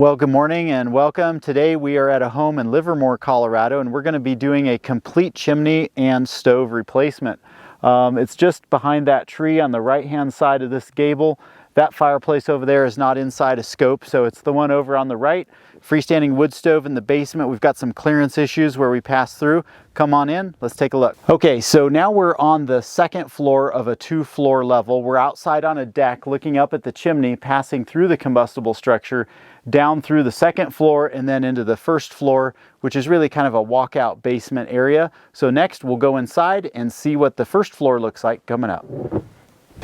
Well, good morning and welcome. Today we are at a home in Livermore, Colorado, and we're going to be doing a complete chimney and stove replacement. It's just behind that tree on the right-hand side of this gable. That fireplace over there is not inside a scope, so it's the one over on the right. Freestanding wood stove in the basement. We've got some clearance issues where we pass through. Come on in, let's take a look. Okay, so now we're on the second floor of a 2-floor level. We're outside on a deck looking up at the chimney, passing through the combustible structure, down through the second floor and then into the first floor, which is really kind of a walkout basement area. So next we'll go inside and see what the first floor looks like coming up.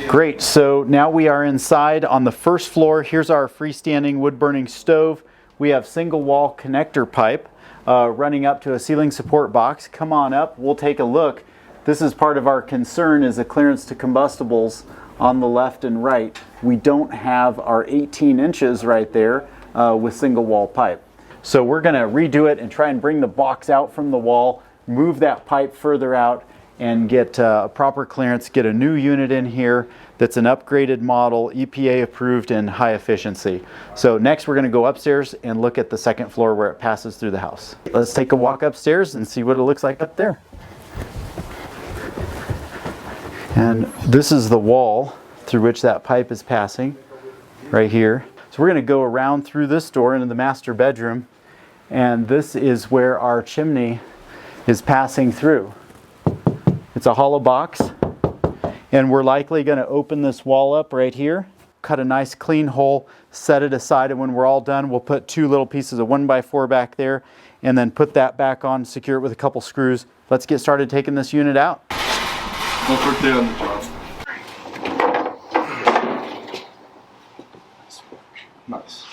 Great, so now we are inside on the first floor. Here's our freestanding wood burning stove. We have single wall connector pipe running up to a ceiling support box. Come on up, we'll take a look. This is part of our concern, is the clearance to combustibles on the left and right. We don't have our 18 inches right there with single wall pipe. So we're going to redo it and try and bring the box out from the wall, move that pipe further out, and get a proper clearance, get a new unit in here that's an upgraded model, EPA approved and high efficiency. So next we're going to go upstairs and look at the second floor where it passes through the house. Let's take a walk upstairs and see what it looks like up there. And this is the wall through which that pipe is passing, right here. So we're going to go around through this door into the master bedroom, and this is where our chimney is passing through. It's a hollow box, and we're likely going to open this wall up right here, cut a nice clean hole, set it aside, and when we're all done we'll put 2 little pieces of 1x4 back there and then put that back on, secure it with a couple screws. Let's get started taking this unit out. Let's work there on the job. Nice.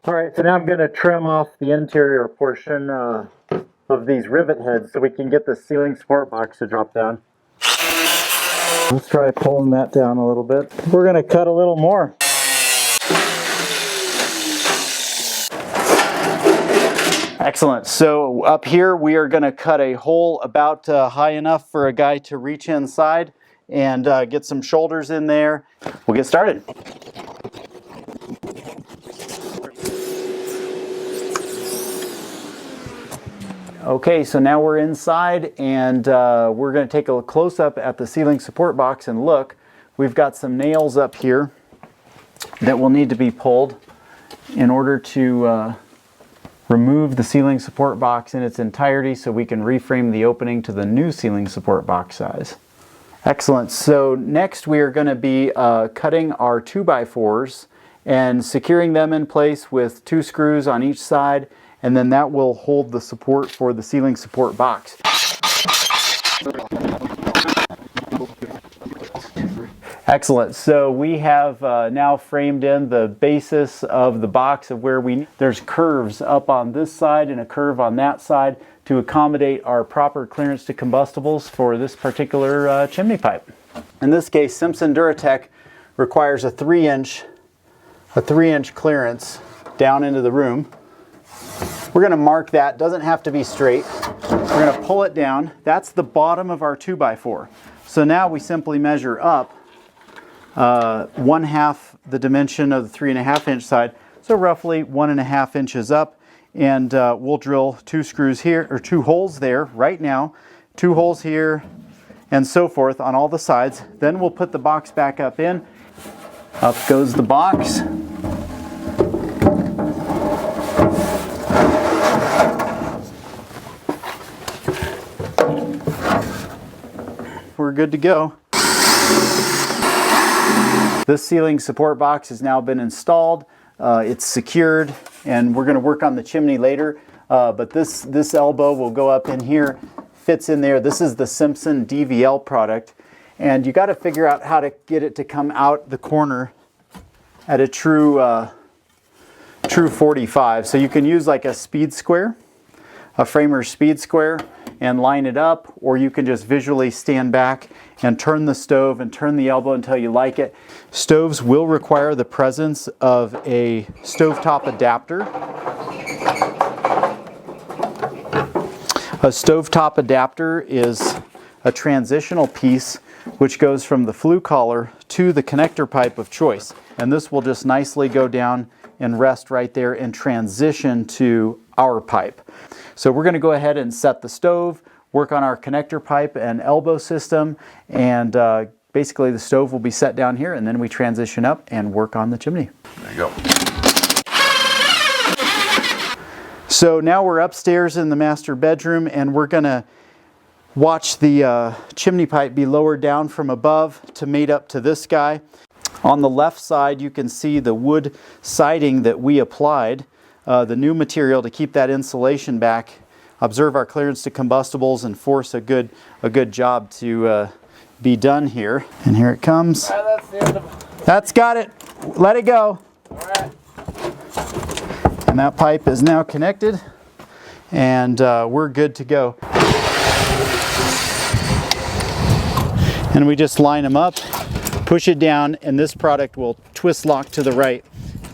All right, so now I'm going to trim off the interior portion of these rivet heads so we can get the ceiling support box to drop down. Let's try pulling that down a little bit. We're going to cut a little more. Excellent. So up here we are going to cut a hole about high enough for a guy to reach inside and get some shoulders in there. We'll get started. Okay, so now we're inside and we're going to take a close-up at the ceiling support box and look. We've got some nails up here that will need to be pulled in order to remove the ceiling support box in its entirety so we can reframe the opening to the new ceiling support box size. Excellent. So next we are going to be cutting our 2x4s and securing them in place with 2 screws on each side, and then that will hold the support for the ceiling support box. Excellent. So we have now framed in the basis of the box of where there's curves up on this side and a curve on that side to accommodate our proper clearance to combustibles for this particular chimney pipe. In this case, Simpson Duratech requires a 3-inch clearance down into the room. We're going to mark that. Doesn't have to be straight. We're going to pull it down. That's the bottom of our 2x4. So now we simply measure up 1/2 the dimension of the 3.5-inch side, so roughly 1.5 inches up, and we'll drill 2 screws here, or 2 holes there right now, 2 holes here, and so forth on all the sides. Then we'll put the box back up in. Up goes the box. We're good to go. This ceiling support box has now been installed. It's secured, and we're going to work on the chimney later. But this elbow will go up in here, fits in there. This is the Simpson DVL product, and you got to figure out how to get it to come out the corner at a true 45. So you can use like a speed square, a framer's speed square, and line it up, or you can just visually stand back and turn the stove and turn the elbow until you like it. Stoves will require the presence of a stovetop adapter. A stovetop adapter is a transitional piece which goes from the flue collar to the connector pipe of choice. And this will just nicely go down and rest right there and transition to our pipe. So we're going to go ahead and set the stove, work on our connector pipe and elbow system, and basically the stove will be set down here, and then we transition up and work on the chimney. There you go. So now we're upstairs in the master bedroom, and we're going to watch the chimney pipe be lowered down from above to mate up to this guy. On the left side, you can see the wood siding that we applied, the new material to keep that insulation back. Observe our clearance to combustibles and force a good job to be done here. And here it comes. All right, that's the end of it. That's got it. Let it go. All right. And that pipe is now connected, and we're good to go. And we just line them up, push it down, and this product will twist lock to the right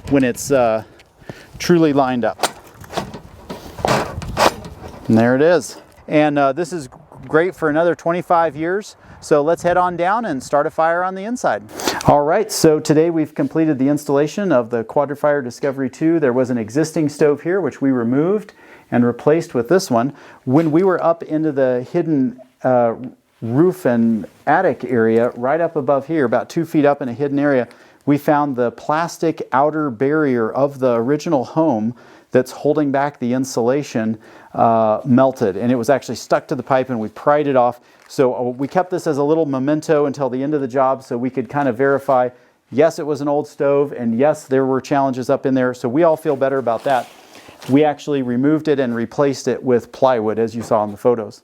when it's truly lined up. And there it is. And this is great for another 25 years. So let's head on down and start a fire on the inside. All right, so today we've completed the installation of the Quadrafire Discover II. There was an existing stove here which we removed and replaced with this one. When we were up into the hidden roof and attic area, right up above here, about 2 feet up in a hidden area, we found the plastic outer barrier of the original home that's holding back the insulation melted, and it was actually stuck to the pipe, and we pried it off. So we kept this as a little memento until the end of the job so we could kind of verify, yes, it was an old stove, and yes, there were challenges up in there, so we all feel better about that. We actually removed it and replaced it with plywood, as you saw in the photos.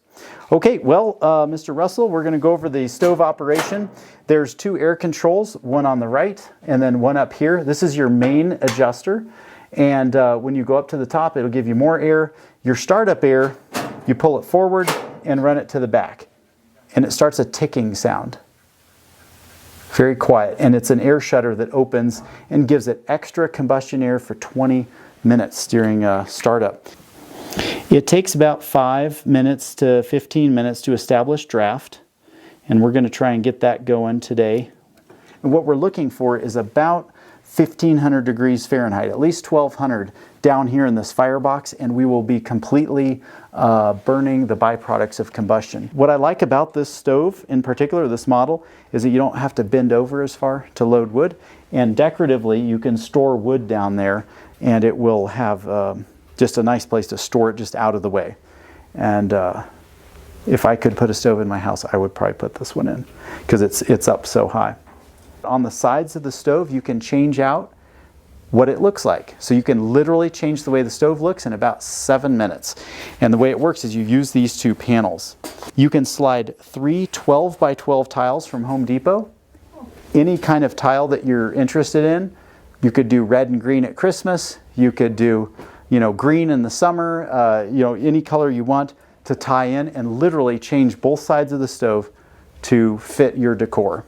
Okay, well, Mr. Russell, we're going to go over the stove operation. There's 2 air controls, one on the right and then one up here. This is your main adjuster, and when you go up to the top, it'll give you more air. Your startup air, you pull it forward and run it to the back, and it starts a ticking sound. Very quiet, and it's an air shutter that opens and gives it extra combustion air for 20 minutes during startup. It takes about 5 minutes to 15 minutes to establish draft, and we're going to try and get that going today. And what we're looking for is about 1,500 degrees Fahrenheit, at least 1,200 down here in this firebox, and we will be completely burning the byproducts of combustion. What I like about this stove, in particular this model, is that you don't have to bend over as far to load wood, and decoratively you can store wood down there, and it will have just a nice place to store it just out of the way. And if I could put a stove in my house, I would probably put this one in because it's up so high. On the sides of the stove, you can change out what it looks like. So you can literally change the way the stove looks in about 7 minutes. And the way it works is you use these 2 panels. You can slide 3 12 by 12 tiles from Home Depot. Any kind of tile that you're interested in. You could do red and green at Christmas. You could do, green in the summer, any color you want to tie in, and literally change both sides of the stove to fit your decor.